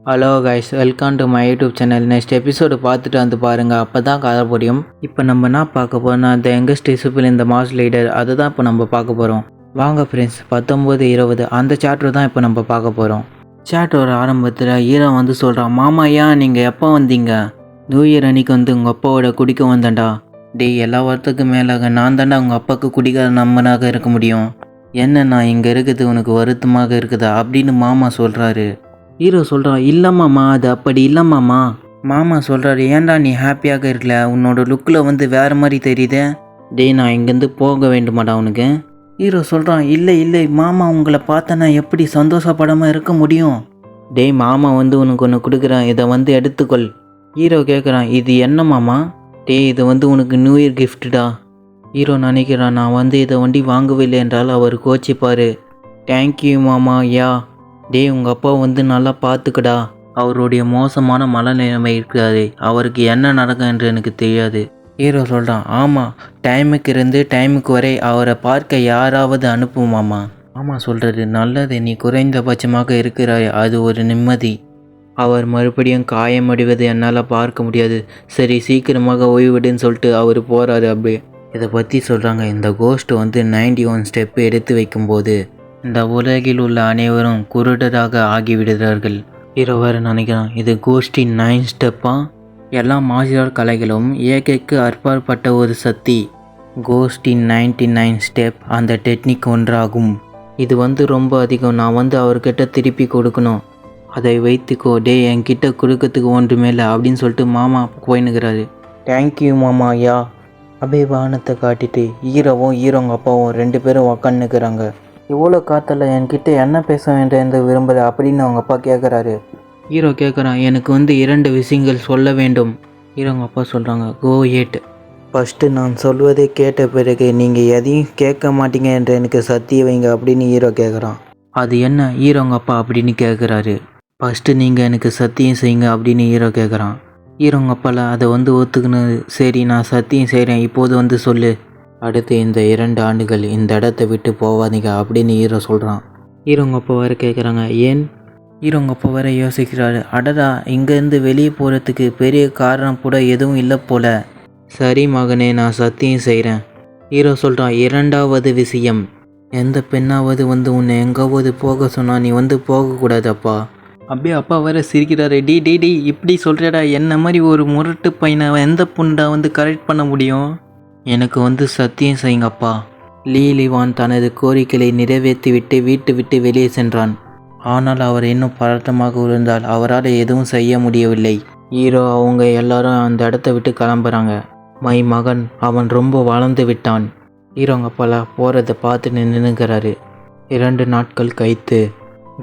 Hello guys, welcome to my YouTube channel. Next episode பார்த்துட்டு வந்து பாருங்கள், அப்போ தான் கதை புரியும். இப்போ நம்ம என்ன பார்க்க போகிறோம்னா, த யங்கஸ்ட் டிசிபிள் இந்த மாஸ் லீடர், அதை தான் இப்போ நம்ம பார்க்க போகிறோம். வாங்க ஃப்ரெண்ட்ஸ், 19-20 அந்த சாப்டர் தான் இப்போ நம்ம பார்க்க போகிறோம். சாப்டரோட ஆரம்பத்தில் ஹீரோ வந்து சொல்கிறான், மாமா ஏன் நீங்கள் எப்போ வந்தீங்க? நியூ இயர் அன்னைக்கு வந்து உங்கள் அப்பாவோட குடிக்க வந்தேன்டா. டேய், எல்லா வாரத்துக்கு மேலாக நான் தாண்டா உங்கள் அப்பாவுக்கு குடிக்காத நம்பனாக இருக்க முடியும். என்ன நான் இங்கே இருக்குது உனக்கு வருத்தமாக இருக்குதா அப்படின்னு மாமா சொல்கிறாரு. ஹீரோ சொல்கிறான், இல்லை மாமா, அது அப்படி இல்லை மாமா. மாமா சொல்கிறாரு, ஏன்டா நீ ஹாப்பியாக இருக்கல? உன்னோட லுக்கில் வந்து வேறு மாதிரி தெரியுதே. டேய், நான் இங்கேருந்து போக வேண்டுமாடா உனக்கு? ஹீரோ சொல்கிறான், இல்லை மாமா, உங்களை பார்த்தா எப்படி சந்தோஷப்படாமல் இருக்க முடியும்? டேய், மாமா வந்து உனக்கு ஒன்று கொடுக்குறேன், இதை வந்து எடுத்துக்கொள். ஹீரோ கேட்குறான், இது என்ன மாமா? டேய், இது வந்து உனக்கு நியூ இயர் கிஃப்ட்டுடா. ஹீரோ நினைக்கிறான், நான் வந்து இதை வண்டி வாங்கவில்லை என்றால் அவர் கோச்சிப்பார். தேங்க்யூ மாமா. யா. டேய், உங்கள் அப்பா வந்து நல்லா பார்த்துக்கடா. அவருடைய மோசமான மனநிலைமை இருக்காது, அவருக்கு என்ன நடக்கும் என்று எனக்கு தெரியாது. ஹீரோ சொல்கிறான், ஆமாம், டைமுக்கு இருந்து டைமுக்கு வரை அவரை பார்க்க யாராவது அனுப்புமாமா. ஆமாம் சொல்கிறது நல்லது, நீ குறைந்தபட்சமாக இருக்கிறாய், அது ஒரு நிம்மதி. அவர் மறுபடியும் காயமடைவது என்னால் பார்க்க முடியாது. சரி, சீக்கிரமாக ஓய்விடுன்னு சொல்லிட்டு அவர் போகிறாரு. அப்படியே இதை பற்றி சொல்கிறாங்க, இந்த கோஸ்ட் வந்து 91 ஸ்டெப்பு எடுத்து வைக்கும்போது இந்த உலகில் உள்ள அனைவரும் குருடராக ஆகிவிடுகிறார்கள். இரவர் நினைக்கிறான், இது கோஸ்டின் 9 ஸ்டெப்பா? எல்லா மார்ஷியல் கலைகளும் இயற்கைக்கு அற்பாற்பட்ட ஒரு சக்தி. கோஸ்டின் 99 ஸ்டெப் அந்த டெக்னிக் ஒன்றாகும். இது வந்து ரொம்ப அதிகம், நான் வந்து அவர்கிட்ட திருப்பி கொடுக்கணும், அதை வைத்துக்கோ. டே, என்கிட்ட கொடுக்கறதுக்கு ஒன்றுமே இல்லை அப்படின்னு சொல்லிட்டு மாமா போயின்னுக்கிறாரு. தேங்க்யூ மாமா. யா. அப்படியே வாகனத்தை காட்டிட்டு ஹீரோவும் ஹீரோங்க அப்பாவும் 2 பேரும் உக்காந்துக்கிறாங்க. இவ்வளோ காத்தில் என்கிட்ட என்ன பேச வேண்டும் என்று விரும்புகிற அப்படின்னு அவங்க அப்பா கேட்குறாரு. ஹீரோ கேட்குறான், எனக்கு வந்து 2 விஷயங்கள் சொல்ல வேண்டும். ஹீரோங்க அப்பா சொல்கிறாங்க, கோ ஏட். ஃபஸ்ட்டு நான் சொல்வதை கேட்ட பிறகு நீங்கள் எதையும் கேட்க மாட்டீங்க என்று எனக்கு சத்தியம் வைங்க அப்படின்னு ஹீரோ கேட்குறான். அது என்ன ஹீரோங்க அப்பா அப்படின்னு கேட்குறாரு. ஃபஸ்ட்டு நீங்கள் எனக்கு சத்தியம் செய்யுங்க அப்படின்னு ஹீரோ கேட்குறான். ஹீரோங்க அப்பாவில் அதை வந்து ஒத்துக்கணும். சரி, நான் சத்தியம் செய்கிறேன், இப்போது வந்து சொல்லு. அடுத்து இந்த 2 ஆண்டுகள் இந்த இடத்த விட்டு போவாதீங்க அப்படின்னு ஹீரோ சொல்கிறான். ஹீரோங்க அப்பா வேறு கேட்குறாங்க, ஏன்? ஹீரோங்க அப்பா வேறு யோசிக்கிறாரு, அடடா, இங்கேருந்து வெளியே போகிறதுக்கு பெரிய காரணம் கூட எதுவும் இல்லை போல. சரி மகனே, நான் சத்தியம் செய்கிறேன். ஹீரோ சொல்கிறான், 2வது விஷயம், எந்த பெண்ணாவது வந்து உன்னை எங்காவது போக சொன்னால் நீ வந்து போகக்கூடாதப்பா. அப்படியே அப்பா வேறு சிரிக்கிறாரு. டி இப்படி சொல்கிறடா, என்ன மாதிரி ஒரு முரட்டு பையனை எந்த பொண்ணா வந்து கரெக்ட் பண்ண முடியும்? எனக்கு வந்து சத்தியம் செய்யுங்கப்பா. லீலிவான் தனது கோரிக்கையை நிறைவேற்றிவிட்டு வீட்டு விட்டு வெளியே சென்றான். ஆனால் அவர் இன்னும் பதட்டமாக இருந்தால் அவரால் எதுவும் செய்ய முடியவில்லை. ஹீரோ அவங்க எல்லாரும் அந்த இடத்த விட்டு கிளம்புறாங்க. மை மகன், அவன் ரொம்ப வளர்ந்து விட்டான். ஹீரோங்க அப்பால போகிறத பார்த்து நின்றுக்கிறாரு. 2 நாட்கள் கழித்து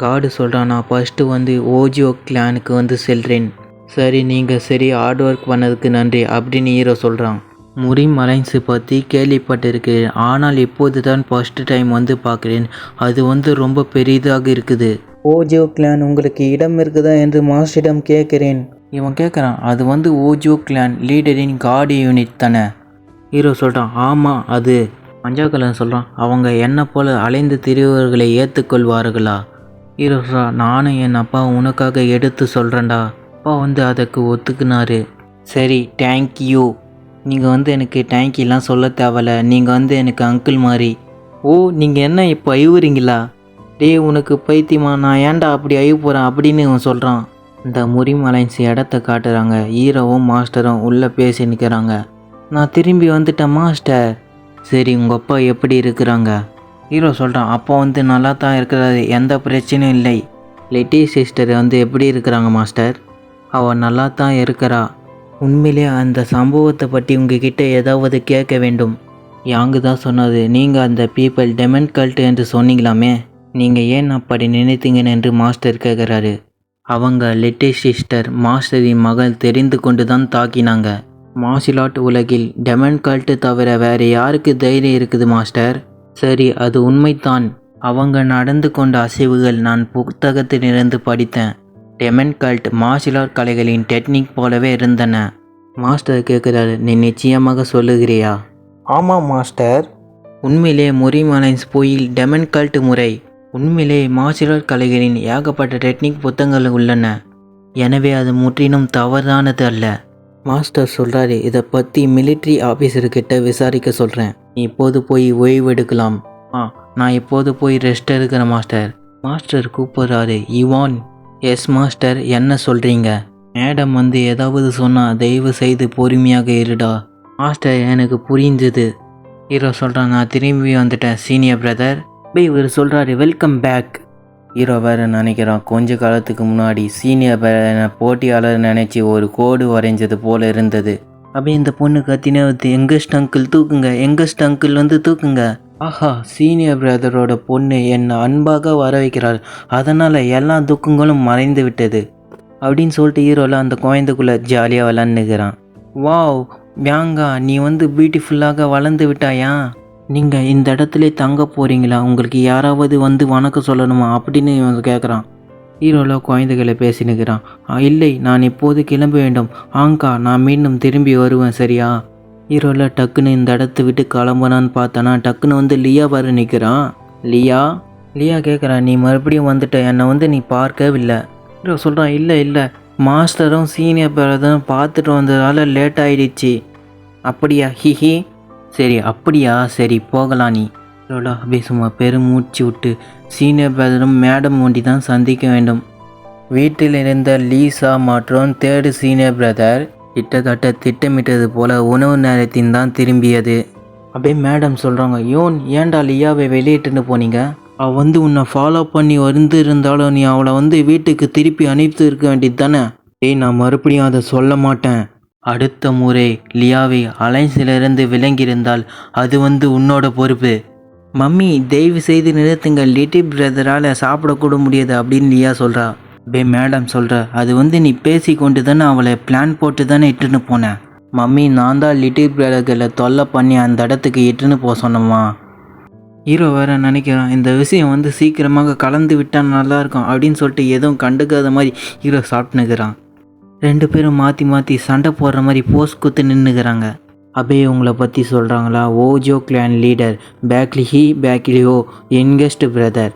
காடு சொல்கிறான், நான் ஃபஸ்ட்டு வந்து ஓஜியோ கிளானுக்கு வந்து செல்கிறேன். சரி, நீங்கள் சரி ஹார்ட் ஒர்க் பண்ணதுக்கு நன்றி அப்படின்னு ஹீரோ சொல்கிறான். முரிம் அலைன்ஸு பற்றி கேள்விப்பட்டிருக்கிறேன், ஆனால் இப்போது தான் ஃபஸ்ட்டு டைம் வந்து பார்க்குறேன். அது வந்து ரொம்ப பெரிதாக இருக்குது. ஓஜியோ கிளான் உங்களுக்கு இடம் இருக்குதா என்று மாஸ்டரிடம் கேட்குறேன். இவன் கேட்குறான், அது வந்து ஓஜியோ கிளான் லீடரின் கார்டு யூனிட் தானே? ஹீரோ சொல்கிறான், ஆமாம். அது மஞ்சாக்கலன் சொல்கிறான், அவங்க என்ன போல் அலைந்து திரிவர்களை ஏற்றுக்கொள்வார்களா? ஹீரோ சொல்கிறான், நானும் என் அப்பா உனக்காக எடுத்து சொல்கிறேன்டா. அப்பா வந்து அதுக்கு ஒத்துக்குனாரு. சரி, தேங்க்யூ. நீங்கள் வந்து எனக்கு தேங்க்யூலாம் சொல்ல தேவையில்ல, நீங்கள் வந்து எனக்கு அங்கிள் மாதிரி. ஓ, நீங்கள் என்ன இப்போ அழுவுறீங்களா? டே, உனக்கு பைத்தியமா? நான் ஏன்டா அப்படி அழுவ போகிறேன் அப்படின்னு இவன் சொல்கிறான். இந்த முரிம் அலைன்ஸ் இடத்த காட்டுறாங்க. ஹீரோவும் மாஸ்டரும் உள்ளே பேசி நிற்கிறாங்க. நான் திரும்பி வந்துட்டேன் மாஸ்டர். சரி, உங்கள் அப்பா எப்படி இருக்கிறாங்க? ஹீரோ சொல்கிறான், அப்பா வந்து நல்லா தான் இருக்கிறாரு, எந்த பிரச்சனையும் இல்லை. லிட்டி சிஸ்டர் வந்து எப்படி இருக்கிறாங்க மாஸ்டர்? அவள் நல்லா தான் இருக்கிறா. உண்மையிலே அந்த சம்பவத்தை பற்றி உங்ககிட்ட ஏதாவது கேட்க வேண்டும். யாங்கு தான் சொன்னது, நீங்கள் அந்த பீப்பிள் டெமன் கல்ட் என்று சொன்னீங்களாமே, நீங்கள் ஏன் அப்படி நினைத்தீங்கன்னு என்று மாஸ்டர் கேட்குறாரு. அவங்க லிட்டி சிஸ்டர் மாஸ்டரின் மகள் தெரிந்து கொண்டு தான் தாக்கினாங்க. மார்ஷியல் ஆர்ட் உலகில் டெமன் கல்ட்டு தவிர வேறு யாருக்கு தைரியம் இருக்குது மாஸ்டர்? சரி, அது உண்மைத்தான். அவங்க நடந்து கொண்ட அசைவுகள் நான் புத்தகத்திலிருந்து படித்தேன். டெமன் கல்ட் மார்ஷியல் ஆர்ட் கலைகளின் டெக்னிக் போலவே இருந்தன. மாஸ்டர் கேட்குறாரு, நீ நிச்சயமாக சொல்லுகிறியா? ஆமாம் மாஸ்டர். உண்மையிலே முரிம் அலைன்ஸ் போயில் டெமன் கல்ட் முறை. உண்மையிலே மார்ஷியல் ஆர்ட் கலைகளின் ஏகப்பட்ட டெக்னிக் புத்தகங்கள் உள்ளன. எனவே அது முற்றிலும் தவறானது அல்ல. மாஸ்டர் சொல்கிறாரு, இதை பற்றி மிலிட்ரி ஆஃபீஸர்கிட்ட விசாரிக்க சொல்கிறேன். நீ இப்போது போய் ஓய்வெடுக்கலாம். நான் இப்போது போய் ரெஸ்ட் எடுக்கிறேன் மாஸ்டர். மாஸ்டர் கூப்பிட்றாரு. இவான். எஸ் மாஸ்டர், என்ன சொல்கிறீங்க? மேடம் வந்து ஏதாவது சொன்னால் தயவு செய்து பொறுமையாக இருடா. மாஸ்டர், எனக்கு புரிஞ்சுது. ஹீரோ சொல்கிறான், நான் திரும்பி வந்துட்டேன் சீனியர் பிரதர். இவர் சொல்கிறாரு, வெல்கம் பேக். ஹீரோ வேறு நினைக்கிறான், கொஞ்ச காலத்துக்கு முன்னாடி சீனியர் பிரதர் போட்டியாளர் நினச்சி ஒரு கோடு வரைஞ்சது போல் இருந்தது. அப்படியே இந்த பொண்ணு கத்தினே வந்து, எங்கஸ்ட் அங்கிள் தூக்குங்க, எங்கஸ்ட் அங்கிள் வந்து தூக்குங்க. ஆஹா, சீனியர் பிரதரோட பொண்ணு என்னை அன்பாக வர வைக்கிறாள், அதனால் எல்லா துக்கங்களும் மறைந்து விட்டது அப்படின்னு சொல்லிட்டு ஹீரோலாம் அந்த குழந்தைக்குள்ளே ஜாலியாக விளாண்டுக்கிறான். வாவ் பியாங்கா, நீ வந்து பியூட்டிஃபுல்லாக வளர்ந்து விட்டாயா? நீங்கள் இந்த இடத்துல தங்க போகிறீங்களா? உங்களுக்கு யாராவது வந்து வணக்கம் சொல்லணுமா அப்படின்னு இவன் கேட்குறான். ஹீரோவில் குழந்தைகளை பேசினுக்கிறான். இல்லை, நான் இப்போது கிளம்ப வேண்டும். ஆங்கா, நான் மீண்டும் திரும்பி வருவேன், சரியா? ஹீரோவில் டக்குன்னு இந்த இடத்த விட்டு கிளம்புனான்னு பார்த்தானா டக்குன்னு வந்து லியா வர நிற்கிறான். லியா கேட்குறான், நீ மறுபடியும் வந்துட்ட, என்னை வந்து நீ பார்க்கவில்லை. ஹீரோ சொல்கிறான், இல்லை மாஸ்டரும் சீனியர் பிரதரும் பார்த்துட்டு வந்ததால் லேட் ஆகிடுச்சு. அப்படியா? ஹிஹி. சரி அப்படியா, சரி போகலாம். நீ ஹீரோலா அப்படியே சும்மா பெருமூச்சு விட்டு, சீனியர் பிரதரும் மேடம் ஒண்டி தான் சந்திக்க வேண்டும். வீட்டில் இருந்த லீசா மற்றும் தேர்டு சீனியர் பிரதர் கிட்டத்தட்ட திட்டமிட்டது போல உணவு நேரத்தின் தான் திரும்பியது. அப்படியே மேடம் சொல்கிறாங்க, யோன், ஏன்டா லியாவை வெளியிட்டுன்னு போனீங்க? அவள் வந்து உன்னை ஃபாலோ பண்ணி வந்து இருந்தாலும் நீ அவளை வந்து வீட்டுக்கு திருப்பி அனுப்பி இருக்க வேண்டியது தானே? நான் மறுபடியும் அதை சொல்ல மாட்டேன். அடுத்த முறை லியாவை அலைன்ஸிலிருந்து விலங்கியிருந்தால் அது வந்து உன்னோட பொறுப்பு. மம்மி, தயவு செய்து நிறுத்துங்க, லிட்டில் பிரதரால் சாப்பிடக்கூட முடியாது அப்படின்னு லியா சொல்கிறா. மேடம் சொல்கிற, அது வந்து நீ பேசி கொண்டு தானே அவளை பிளான் போட்டு தானே இட்டுன்னு போனேன். மம்மி, நான் தான் லிட்டில் பிரதர்களை தொல்லை பண்ணி அந்த இடத்துக்கு இட்டுன்னு போக சொன்னம்மா. ஹீரோ வேறு நினைக்கிறான், இந்த விஷயம் வந்து சீக்கிரமாக கலந்து விட்டால் நல்லாயிருக்கும் அப்படின்னு சொல்லிட்டு எதுவும் கண்டுக்காத மாதிரி ஹீரோ சாப்பிட்டுனுக்கிறான். ரெண்டு பேரும் மாற்றி சண்டை போடுற மாதிரி போஸ் குத்து நின்றுக்கிறாங்க. அப்படியே உங்களை பற்றி சொல்கிறாங்களா? ஓஜோ கிளான் லீடர் பேக்லியோ யங்கஸ்ட் பிரதர்.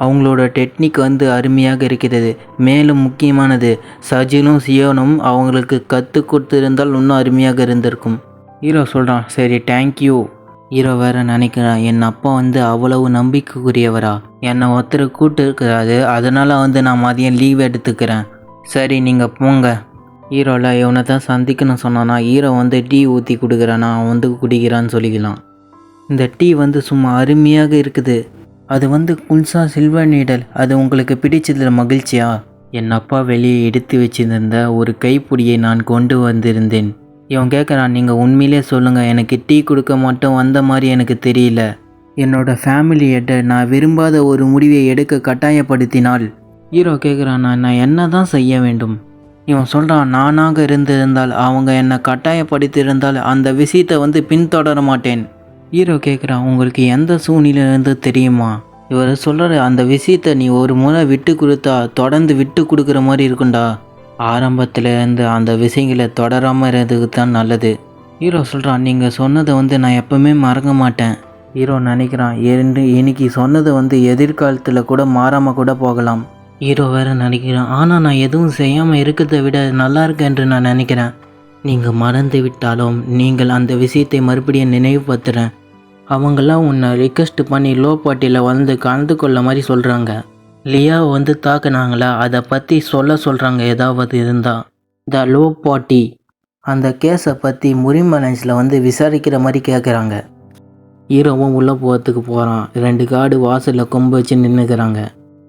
அவங்களோட டெக்னிக் வந்து அருமையாக இருக்கிறது. மேலும் முக்கியமானது, சஜினும் சியோனும் அவங்களுக்கு கற்றுக் கொடுத்துருந்தால் இன்னும் அருமையாக இருந்திருக்கும். ஹீரோ சொல்கிறான், சரி தேங்க்யூ. ஹீரோ வேறு நினைக்கிறான், என் அப்பா வந்து அவ்வளவு நம்பிக்கைக்குரியவரா? என்னை ஒருத்தர் கூட்டு இருக்கிறாரு, அதனால் வந்து நான் மதியம் லீவ் எடுத்துக்கிறேன். சரி நீங்கள் போங்க. ஹீரோவில் இவனை தான் சந்திக்கணும் சொன்னானா ஹீரோ வந்து டீ ஊற்றி கொடுக்குறானா, அவன் வந்து குடிக்கிறான்னு சொல்லிக்கலாம். இந்த டீ வந்து சும்மா அருமையாக இருக்குது. அது வந்து குல்சா சில்வர் நீடல். அது உங்களுக்கு பிடிச்சதில் மகிழ்ச்சியா? என் அப்பா வெளியே எடுத்து வச்சிருந்த ஒரு கைப்பிடியை நான் கொண்டு வந்திருந்தேன். இவன் கேட்குறான், நீங்கள் உண்மையிலே சொல்லுங்கள், எனக்கு டீ கொடுக்க மட்டும் வந்த மாதிரி எனக்கு தெரியல. என்னோடய ஃபேமிலி ஹெட்டை நான் விரும்பாத ஒரு முடிவை எடுக்க கட்டாயப்படுத்தினால். ஹீரோ கேட்குறான், நான் என்ன தான் செய்ய வேண்டும்? இவன் சொல்கிறான், நானாக இருந்திருந்தால், அவங்க என்னை கட்டாயப்படுத்தியிருந்தால் அந்த விஷயத்தை வந்து பின்தொடர மாட்டேன். ஹீரோ கேட்குறான், உங்களுக்கு எந்த சூழ்நிலையிலேருந்து தெரியுமா? இவர் சொல்கிற அந்த விஷயத்தை நீ ஒரு முறை விட்டு கொடுத்தா தொடர்ந்து விட்டு கொடுக்குற மாதிரி இருக்குண்டா. ஆரம்பத்திலேருந்து அந்த விஷயங்களை தொடராமல் இருந்ததுக்கு தான் நல்லது. ஹீரோ சொல்கிறான், நீங்கள் சொன்னதை வந்து நான் எப்போவுமே மறக்க மாட்டேன். ஹீரோ நினைக்கிறான், இன்னைக்கு சொன்னதை வந்து எதிர்காலத்தில் கூட மாறாமல் கூட போகலாம். ஹீரோ வேறு நினைக்கிறான், ஆனால் நான் எதுவும் செய்யாமல் இருக்கிறத விட நல்லா இருக்கு என்று நான் நினைக்கிறேன். நீங்கள் மறந்து விட்டாலும் நீங்கள் அந்த விஷயத்தை மறுபடியும் நினைவுபடுத்துகிறேன். அவங்களாம் உன்னை ரிக்வெஸ்ட் பண்ணி லோ பார்ட்டியில் வந்து கலந்து கொள்ள மாதிரி சொல்கிறாங்க. லியாவை வந்து தாக்குனாங்களா, அதை பற்றி சொல்கிறாங்க ஏதாவது இருந்தால். த லோ பார்ட்டி அந்த கேஸை பற்றி முரிமலன்ஸில் வந்து விசாரிக்கிற மாதிரி கேட்குறாங்க. ஹீரோவும் உள்ளே போகிறதுக்கு போகிறான். 2 கார்டு வாசலில் கொம்பு வச்சு நின்றுக்கிறாங்க.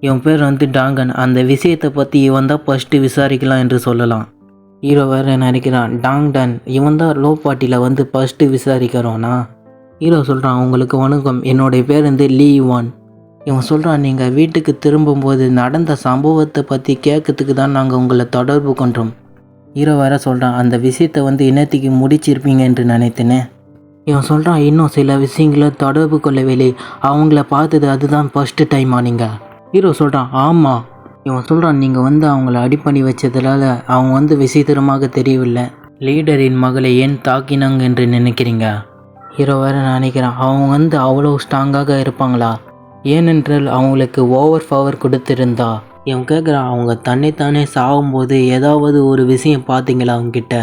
இவன் பேர் வந்து டாங்கன். அந்த விஷயத்தை பற்றி இவன் தான் ஃபஸ்ட்டு விசாரிக்கலாம் என்று சொல்லலாம். ஹீரோ வேறு நினைக்கிறான், டாங்டன் இவன் தான் லோ பார்ட்டியில் வந்து ஃபஸ்ட்டு விசாரிக்கிறோன்னா. ஹீரோ சொல்கிறான், உங்களுக்கு வணக்கம், என்னுடைய பேர் வந்து லீ வான். இவன் சொல்கிறான், நீங்கள் வீட்டுக்கு திரும்பும்போது நடந்த சம்பவத்தை பற்றி கேட்கறதுக்கு தான் நாங்கள் உங்களை தொடர்பு கொண்டோம். ஹீரோ வேறு சொல்கிறான், அந்த விஷயத்தை வந்து இனத்துக்கு முடிச்சிருப்பீங்க என்று நினைத்தேனே. இவன் சொல்கிறான், இன்னும் சில விஷயங்களை தொடர்பு கொள்ளவில்லை, அவங்கள பார்த்தது அதுதான் ஃபஸ்ட்டு டைமா நீங்கள்? ஹீரோ சொல்கிறான், ஆமாம். இவன் சொல்கிறான், நீங்கள் வந்து அவங்கள அடி பண்ணி வச்சதுனால அவங்க வந்து விசித்திரமாக தெரியவில்லை. லீடரின் மகளை ஏன் தாக்கினாங்க என்று நினைக்கிறீங்க? ஹீரோ வேறு நினைக்கிறான், அவங்க வந்து அவ்வளோ ஸ்ட்ராங்காக இருப்பாங்களா? ஏனென்றால் அவங்களுக்கு ஓவர் பவர் கொடுத்திருந்தா. இவன் கேட்குறான், அவங்க தன்னைத்தானே சாகும்போது ஏதாவது ஒரு விஷயம் பார்த்தீங்களா அவங்ககிட்ட?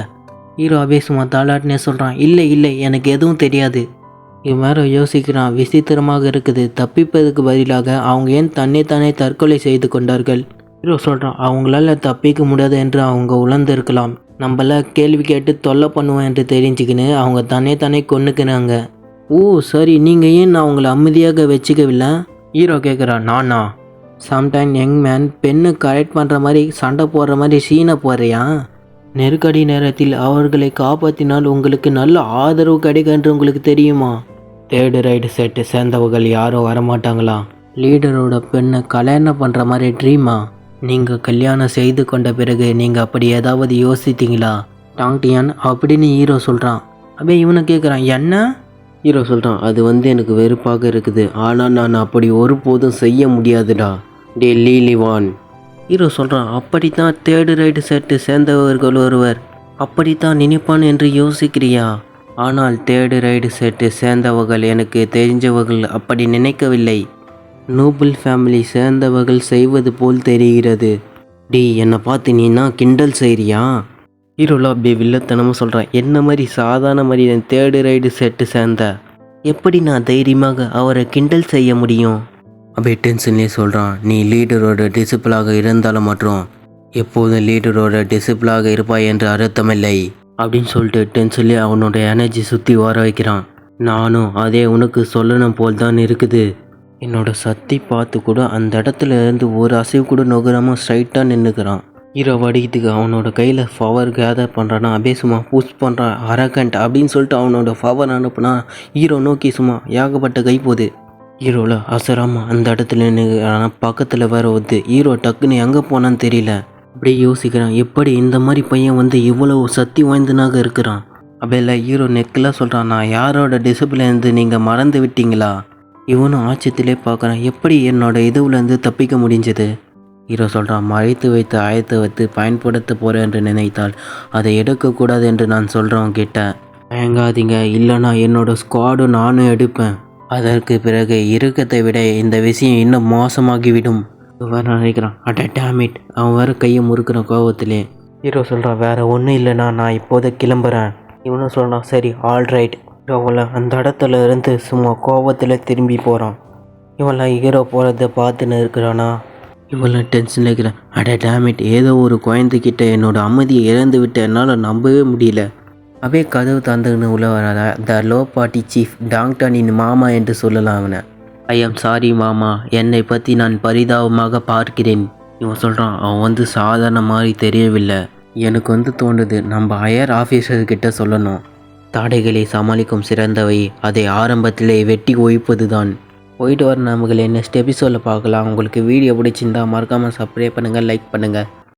ஹீரோ அப்படியே சும்மா தாளாட்டினே சொல்கிறான், இல்லை இல்லை எனக்கு எதுவும் தெரியாது. இவன் வேற யோசிக்கிறான், விசித்திரமாக இருக்குது, தப்பிப்பதற்கு பதிலாக அவங்க ஏன் தன்னைத்தானே தற்கொலை செய்து கொண்டார்கள்? ஹீரோ சொல்கிறான், அவங்களால தப்பிக்க முடியாது என்று அவங்க உணர்ந்திருக்கலாம். நம்மள கேள்வி கேட்டு தொல்லை பண்ணுவோம் என்று தெரிஞ்சுக்கின்னு அவங்க தன்னைத்தானே கொன்னுக்கிறாங்க. ஓ சரி, நீங்கள் ஏன் அவங்கள அமைதியாக வச்சுக்கவில்லை? ஹீரோ கேட்குறான், நானா? சம்டைம் யங் மேன் பெண்ணை கரெக்ட் பண்ணுற மாதிரி சண்டை போடுற மாதிரி சீனை போடுறியா? நெருக்கடி நேரத்தில் அவர்களை காப்பாற்றினால் உங்களுக்கு நல்ல ஆதரவு கிடைக்கும் என்று உங்களுக்கு தெரியுமா? தேர்டு ரைடு செட்டு சேர்ந்தவர்கள் யாரும் வரமாட்டாங்களா? லீடரோட பெண்ணை கல்யாணம் பண்ணுற மாதிரி ட்ரீமா? நீங்கள் கல்யாணம் செய்து கொண்ட பிறகு நீங்கள் அப்படி ஏதாவது யோசித்தீங்களா? டாங்டியான் அப்படின்னு ஹீரோ சொல்கிறான். அப்படியே இவனை கேட்குறான், என்ன? ஹீரோ சொல்கிறான், அது எனக்கு வெறுப்பாக இருக்குது, ஆனால் நான் அப்படி ஒருபோதும் செய்ய முடியாதுடா டே லீலிவான். ஹீரோ சொல்கிறான், அப்படித்தான் தேர்டு ரைடு செட்டு சேர்ந்தவர்கள் ஒருவர் அப்படித்தான் நினைப்பான் என்று யோசிக்கிறியா? ஆனால் தேர்டு ரைடு செட்டு சேர்ந்தவர்கள் எனக்கு தெரிஞ்சவர்கள் அப்படி நினைக்கவில்லை. நோபல் ஃபேமிலி சேர்ந்தவர்கள் செய்வது போல் தெரிகிறது. டி என்னை பார்த்து நீனா கிண்டல் செய்கிறியா? ஹீரோல அப்படியே வில்லத்தனமும் சொல்கிறான், என்ன மாதிரி சாதாரண மனிதன் தேர்டு ரைடு செட்டு சேர்ந்த எப்படி நான் தைரியமாக அவரை கிண்டல் செய்ய முடியும்? அப்படியே டென்ஷன்லேயே சொல்கிறான், நீ லீடரோட டிசிப்பிளாக இருந்தாலும் மற்றும் எப்போதும் லீடரோட டிசிப்பிளாக இருப்பாய் என்று அர்த்தமில்லை அப்படின்னு சொல்லிட்டு டென்ஷன்லேயே அவனோட எனர்ஜி சுற்றி வர வைக்கிறான். நானும் அதே உனக்கு சொல்லணும் போல் தான் இருக்குது. என்னோட சக்தி பார்த்து கூட அந்த இடத்துல இருந்து ஒரு அசைவு கூட நுகராமல் ஸ்ட்ரைட்டாக நின்றுக்கிறான். ஹீரோ வடிக்கிறதுக்கு அவனோட கையில் பவர் கேதர் பண்ணுறான்னா அப்படியே சும்மா புஷ் பண்ணுறான், அரகண்ட் அப்படின்னு சொல்லிட்டு அவனோட பவர் அனுப்புனா ஹீரோ நோக்கி சும்மா ஏகப்பட்ட கை போகுது. ஹீரோவில் அசராமல் அந்த இடத்துல நின்று பக்கத்தில் வேற வருது. ஹீரோ டக்குன்னு எங்கே போனான்னு தெரியல. அப்படியே யோசிக்கிறான், எப்படி இந்த மாதிரி பையன் இவ்வளவு சக்தி வாய்ந்தனாக இருக்கிறான்? அப்படியே ஹீரோ நெக்கில் சொல்கிறான், நான் யாரோட டிசிப்ளின்லேருந்து நீங்கள் மறந்து விட்டீங்களா? இவனும் ஆச்சரியத்திலே பார்க்குறான், எப்படி என்னோட இதுவிலேருந்து தப்பிக்க முடிஞ்சது? ஹீரோ சொல்கிறான், மறைத்து வைத்து ஆயத்தை வைத்து பயன்படுத்த போகிறேன் என்று நினைத்தால் அதை எடுக்கக்கூடாது என்று நான் சொல்கிறவங்க கிட்ட. தயங்காதீங்க, இல்லைனா என்னோட ஸ்குவாடும் நானும் எடுப்பேன். அதற்கு பிறகு இறுக்கத்தை விட இந்த விஷயம் இன்னும் மோசமாகிவிடும். வேற நினைக்கிறான், அட டேமிட், அவன் வேற கையை முறுக்கிறான் கோபத்திலே. ஹீரோ சொல்கிறான், வேற ஒன்றும் இல்லைண்ணா, நான் இப்போதை கிளம்புறேன். இவனும் சொல்கிறான், சரி ஆல்ரைட். இவளை அந்த இடத்துல இருந்து சும்மா கோபத்தில் திரும்பி போகிறான். இவெல்லாம் ஹீரோ போகிறத பார்த்துன்னு இருக்கிறானா? இவெல்லாம் டென்ஷனில் இருக்கிறான். அட டேமிட், ஏதோ ஒரு குழந்தைகிட்ட என்னோட அமைதியை இழந்து விட்டு என்னால் நம்பவே முடியல. அப்படியே கதவு தந்துன்னு உள்ள வராத த லோ பார்ட்டி சீஃப் டாங்டானின் மாமா என்று சொல்லலாம் அவனை. ஐ எம் சாரி மாமா, என்னை பற்றி நான் பரிதாபமாக பார்க்கிறேன். இவன் சொல்கிறான், அவன் சாதாரண மாதிரி தெரியவில்லை. எனக்கு தோணுது நம்ம ஹையர் ஆஃபீஸர்கிட்ட சொல்லணும். தாடைகளை சமாளிக்கும் சிறந்தவை அதை ஆரம்பத்திலே வெட்டி ஒழிப்பது தான். போயிட்டு வர நமக்கு நெக்ஸ்ட் எபிசோடில் பார்க்கலாம். உங்களுக்கு வீடியோ பிடிச்சிருந்தா மறக்காமல் சப்ஸ்கிரைப் பண்ணுங்கள், லைக் பண்ணுங்கள்.